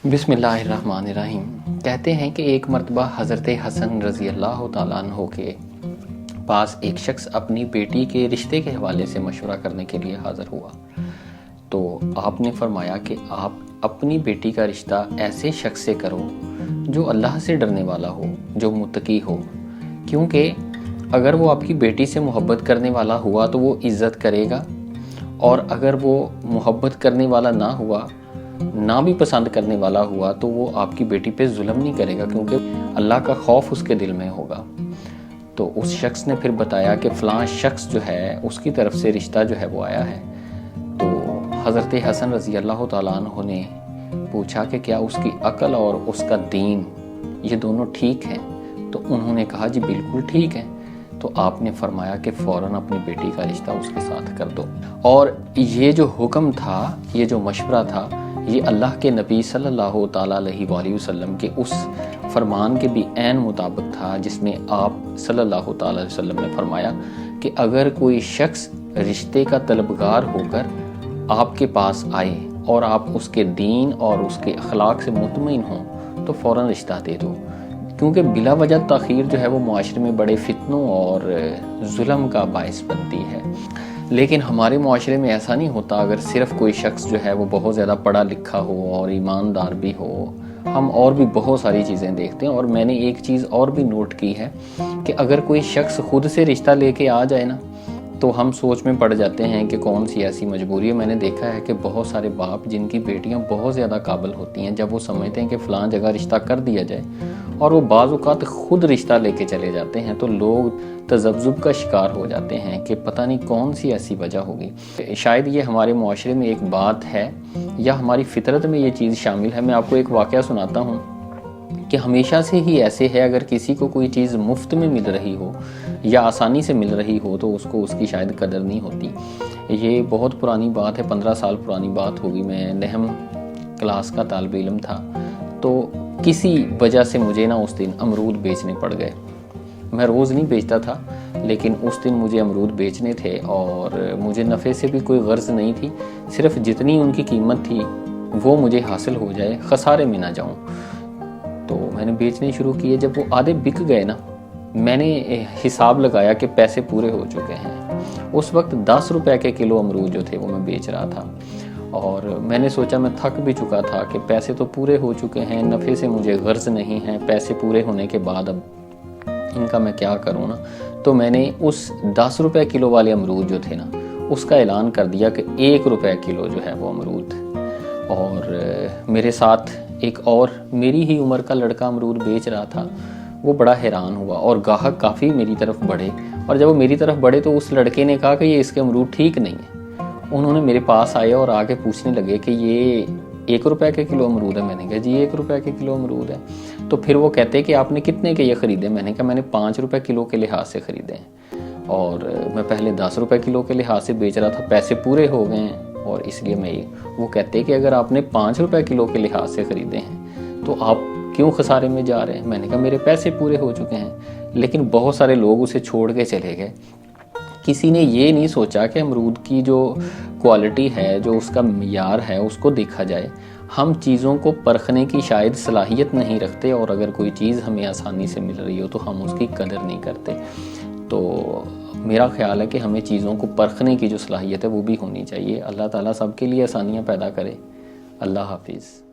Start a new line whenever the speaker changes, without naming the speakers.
बिस्मिल्लाहिर्रहमानिर्रहीम। कहते हैं कि एक मर्तबा हज़रत हसन रज़ी अल्लाह ताला अन्हो के पास एक शख्स अपनी बेटी के रिश्ते के हवाले से मशवरा करने के लिए हाज़िर हुआ। तो आपने फरमाया कि आप अपनी बेटी का रिश्ता ऐसे शख्स से करो जो अल्लाह से डरने वाला हो, जो मुत्तकी हो, क्योंकि अगर वो आपकी बेटी से मोहब्बत करने वाला हुआ तो वो इज़्ज़त करेगा, और अगर वो मोहब्बत करने वाला ना हुआ, ना भी पसंद करने वाला हुआ, तो वो आपकी बेटी पे जुल्म नहीं करेगा, क्योंकि अल्लाह का खौफ उसके दिल में होगा। तो उस शख्स ने फिर बताया कि फ़लाँ शख्स जो है उसकी तरफ से रिश्ता जो है वो आया है। तो हज़रत हसन रज़ी अल्लाह ताला अन्हु ने पूछा कि क्या उसकी अक्ल और उसका दीन ये दोनों ठीक हैं? तो उन्होंने कहा जी बिल्कुल ठीक है। तो आपने फरमाया कि फ़ौरन अपनी बेटी का रिश्ता उसके साथ कर दो। और ये जो हुक्म था, ये जो मशवरा था, ये अल्लाह के नबी सल्लल्लाहु ताला अलैहि वसल्लम के उस फरमान के भी ऐन मुताबिक था जिसमें आप सल्लल्लाहु ताला अलैहि वसल्लम ने फरमाया कि अगर कोई शख्स रिश्ते का तलबगार होकर आपके पास आए और आप उसके दीन और उसके अखलाक से मुतमईन हों तो फ़ौरन रिश्ता दे दो, क्योंकि बिला वजह ताख़ीर जो है वो मुआशरे में बड़े फितनों और जुल्म का बायस बनती है। लेकिन हमारे मुआशरे में ऐसा नहीं होता। अगर सिर्फ़ कोई शख्स जो है वो बहुत ज़्यादा पढ़ा लिखा हो और ईमानदार भी हो, हम और भी बहुत सारी चीज़ें देखते हैं। और मैंने एक चीज़ और भी नोट की है कि अगर कोई शख्स खुद से रिश्ता लेके आ जाए ना, तो हम सोच में पड़ जाते हैं कि कौन सी ऐसी मजबूरी है। मैंने देखा है कि बहुत सारे बाप जिनकी बेटियां बहुत ज़्यादा काबिल होती हैं, जब वो समझते हैं कि फ़लाँ जगह रिश्ता कर दिया जाए और वो बाज़ औक़ात खुद रिश्ता लेके चले जाते हैं, तो लोग तज़ब्ज़ुब का शिकार हो जाते हैं कि पता नहीं कौन सी ऐसी वजह होगी। शायद ये हमारे मुआशरे में एक बात है या हमारी फितरत में ये चीज़ शामिल है। मैं आपको एक वाक़या सुनाता हूँ कि हमेशा से ही ऐसे है, अगर किसी को कोई चीज़ मुफ्त में मिल रही हो या आसानी से मिल रही हो तो उसको उसकी शायद कदर नहीं होती। ये बहुत पुरानी बात है, 15 साल पुरानी बात होगी। मैं नहम क्लास का तालिब इल्म था, तो किसी वजह से मुझे ना उस दिन अमरूद बेचने पड़ गए। मैं रोज़ नहीं बेचता था, लेकिन उस दिन मुझे अमरूद बेचने थे और मुझे नफ़े से भी कोई गर्ज़ नहीं थी, सिर्फ़ जितनी उनकी कीमत थी वो मुझे हासिल हो जाए, ख़सारे में ना जाऊँ। तो मैंने बेचने शुरू किए। जब वो आधे बिक गए ना, मैंने हिसाब लगाया कि पैसे पूरे हो चुके हैं। उस वक्त 10 रुपए के किलो अमरूद जो थे वो मैं बेच रहा था, और मैंने सोचा मैं थक भी चुका था कि पैसे तो पूरे हो चुके हैं, नफ़े से मुझे गर्ज नहीं है, पैसे पूरे होने के बाद अब इनका मैं क्या करूँ ना। तो मैंने उस 10 रुपए किलो वाले अमरूद जो थे ना, उसका ऐलान कर दिया कि 1 रुपए किलो जो है वो अमरूद। और मेरे साथ एक और मेरी ही उम्र का लड़का अमरूद बेच रहा था। वो बड़ा हैरान हुआ और गाहक काफ़ी मेरी तरफ बढ़े, और जब वो मेरी तरफ बढ़े तो उस लड़के ने कहा कि ये इसके अमरूद ठीक नहीं है। उन्होंने मेरे पास आए और आके पूछने लगे कि ये 1 रुपए के किलो अमरूद है। मैंने कहा जी 1 रुपए के किलो अमरूद है। तो फिर वो कहते कि आपने कितने के ये ख़रीदे? मैंने कहा मैंने 5 रुपए किलो के लिहाज से ख़रीदे हैं, और मैं पहले 10 रुपए किलो के लिहाज से बेच रहा था, पैसे पूरे हो गए हैं और इसलिए मैं ये। वो कहते कि अगर आपने 5 रुपए किलो के लिहाज से ख़रीदे हैं तो आप क्यों खसारे में जा रहे हैं? मैंने कहा मेरे पैसे पूरे हो चुके हैं। लेकिन बहुत सारे लोग उसे छोड़ के चले गए। किसी ने ये नहीं सोचा कि अमरूद की जो क्वालिटी है, जो उसका मियार है, उसको देखा जाए। हम चीज़ों को परखने की शायद सलाहियत नहीं रखते, और अगर कोई चीज़ हमें आसानी से मिल रही हो तो हम उसकी कदर नहीं करते। तो मेरा ख्याल है कि हमें चीज़ों को परखने की जो सलाहियत है वो भी होनी चाहिए। अल्लाह ताला सबके लिए आसानियाँ पैदा करे। अल्लाह हाफिज़।